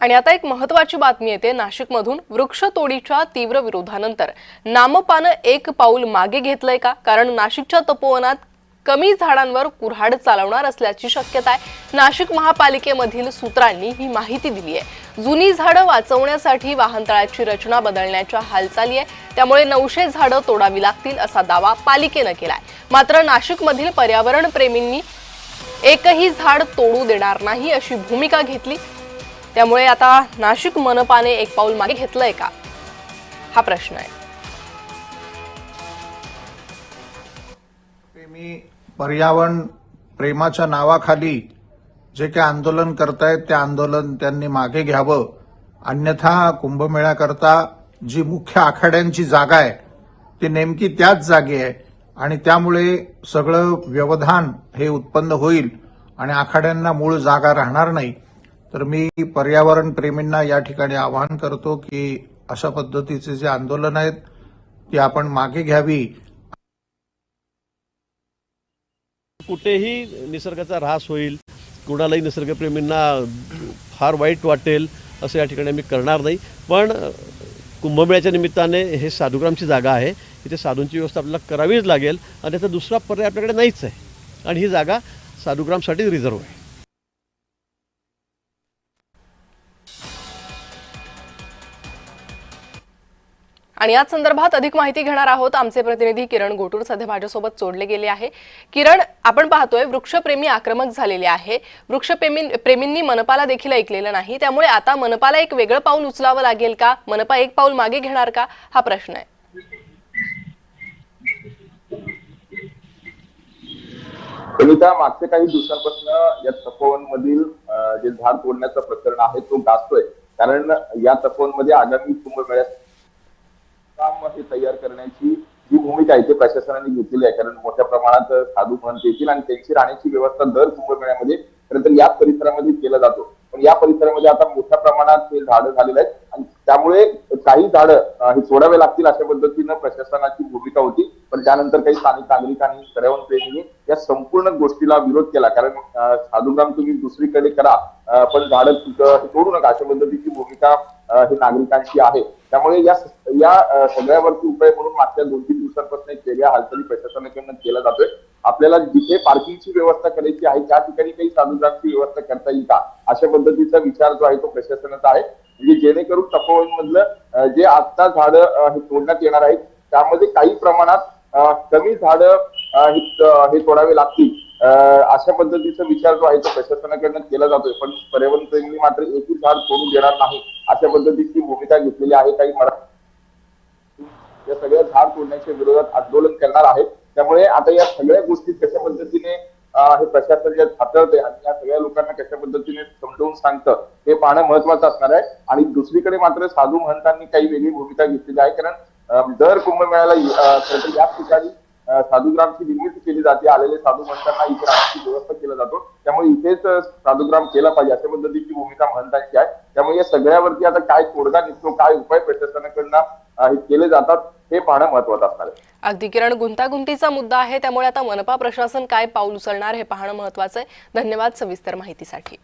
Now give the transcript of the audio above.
आणि आता एक महत्त्वाची बातमी येते नाशिकमधून। वृक्षतोडीच्या तीव्र विरोधानंतर नामपानं एक पाऊल मागे घेतलंय का? कारण नाशिकच्या तपोवनात कमी झाडांवर कुऱ्हाड चालवणार असल्याची शक्यता आहे। नाशिक महापालिकेमधील सूत्रांनी ही माहिती दिली आहे। जुनी झाडं वाचवण्यासाठी वाहनतळाची रचना बदलण्याच्या हालचाली आहे, त्यामुळे 900 झाडं तोडावी लागतील असा दावा पालिकेने केलाय। मात्र नाशिकमधील पर्यावरण प्रेमींनी एकही झाड तोडू देणार नाही अशी भूमिका घेतली। त्यामुळे आता नाशिक मनपाने एक पाऊल मागे घेतलंय का, हा प्रश्न आहे। पर्यावरण प्रेमाच्या नावाखाली जे काही आंदोलन करतायत ते आंदोलन त्यांनी मागे घ्यावं, अन्यथा कुंभमेळ्याकरता जी मुख्य आखाड्यांची जागा आहे ती नेमकी त्याच जागी आहे आणि त्यामुळे सगळं व्यवधान हे उत्पन्न होईल आणि आखाड्यांना मूळ जागा राहणार नाही। तर मी पर्यावरण प्रेमींना या ठिकाणी आवाहन करतो की अशा पद्धतीचे जे आंदोलन आहेत ती आपण मागे घ्यावी। कुठेही निसर्गाचा ऱ्हास होईल, कुणालाही निसर्गप्रेमींना फार वाईट वाटेल असं या ठिकाणी आम्ही करणार नाही। पण कुंभमेळ्याच्या निमित्ताने हे साधुग्रामची जागा आहे, इथे साधूंची व्यवस्था आपल्याला करावीच लागेल आणि त्याचा दुसरा पर्याय आपल्याकडे नाहीच आहे आणि ही जागा साधुग्रामसाठी रिझर्व्ह आहे। आणि याच संदर्भात अधिक माहिती घेणार आहोत। आमचे प्रतिनिधी किरण गोटूर सध्या माझ्यासोबत जोडले गेले आहे। किरण, आपण पाहतोय वृक्षप्रेमी आक्रमक झालेले आहे। वृक्षप्रेमींनी मनपाला देखील ऐकलेलं नाही, त्यामुळे आता मनपाला एक वेगळं पाऊल उचलावं लागेल का? मनपा एक पाऊल मागे घेणार का, हा प्रश्न आहे। कविता, मागच्या काही दिवसांपासून या तपोवनमधील जे झाड तोडण्याचं प्रकरण आहे तो गाजतोय, कारण या तपोवनमध्ये आगामी कुंभमेळ्यात काम हे तयार करण्याची जी भूमिका आहे ते प्रशासनाने घेतलेली आहे। कारण मोठ्या प्रमाणात साधू महंत येतील आणि त्यांची राहण्याची व्यवस्था दर कुंभमेळ्यामध्ये खरं तर याच परिसरामध्ये केला जातो। पण या परिसरामध्ये आता मोठ्या प्रमाणात हे झाडं झालेले आहेत आणि त्यामुळे काही झाडं हे सोडावे लागतील अशा पद्धतीनं प्रशासनाची भूमिका होती। पण त्यानंतर काही स्थानिक नागरिकांनी, पर्यावरण प्रेमींनी या संपूर्ण गोष्टीला विरोध केला। कारण साधुग्राम तुम्ही दुसरीकडे करा, पण झाडं तोडू नका अशा पद्धतीची भूमिका ही नागरिकांची आहे। त्यामुळे या सगळ्यावरती उपाय म्हणून मागच्या 2-3 दिवसांपासून एक वेगळ्या हालचाली प्रशासनाकडून केला जातोय। आपल्याला जिथे पार्किंगची व्यवस्था करायची आहे त्या ठिकाणी काही साधुग्रामची व्यवस्था करता येईल का, अशा पद्धतीचा विचार जो आहे तो प्रशासनाचा आहे। म्हणजे जेणेकरून तपोवन मधलं जे आता झाडं हे तोडण्यात येणार आहेत त्यामध्ये काही प्रमाणात कमी झाडं हे तोडावे लागतील अशा पद्धतीचा विचार जो आहे तो प्रशासनाकडून केला जातोय। पण पर्यावरण प्रेमी मात्र एकही झाड तोडून देणार नाही अशा पद्धतीची भूमिका घेतलेली आहे। काही या सगळ्या झाड तोडण्याच्या विरोधात आंदोलन करणार आहेत। त्यामुळे आता या सगळ्या गोष्टी कशा पद्धतीने हे प्रशासन जे हाताळते आणि या सगळ्या लोकांना कशा पद्धतीने समजावून सांगतं हे पाहणं महत्वाचं असणार आहे। आणि दुसरीकडे मात्र साधू महंतांनी काही वेगळी भूमिका घेतलेली आहे। कारण दर कुंभमेळ्याला याच ठिकाणी साधुग्रामची निर्मिती केली जाते। आलेले साधू महंतांना इथे राहण्याची व्यवस्था केला जातो, त्यामुळे इथेच साधुग्राम केला पाहिजे अशा पद्धतीची भूमिका महंतांची आहे। त्यामुळे या सगळ्यावरती आता काय तोडगा निघतो, काय उपाय प्रशासनाकडनं हे केले जातात हे पाहणं महत्वाचं असणार आहे। अगदी किरण, गुंतागुंतीचा मुद्दा आहे, त्यामुळे आता मनपा प्रशासन काय पाऊल उचलणार हे पाहणं महत्वाचं आहे। धन्यवाद सविस्तर माहितीसाठी।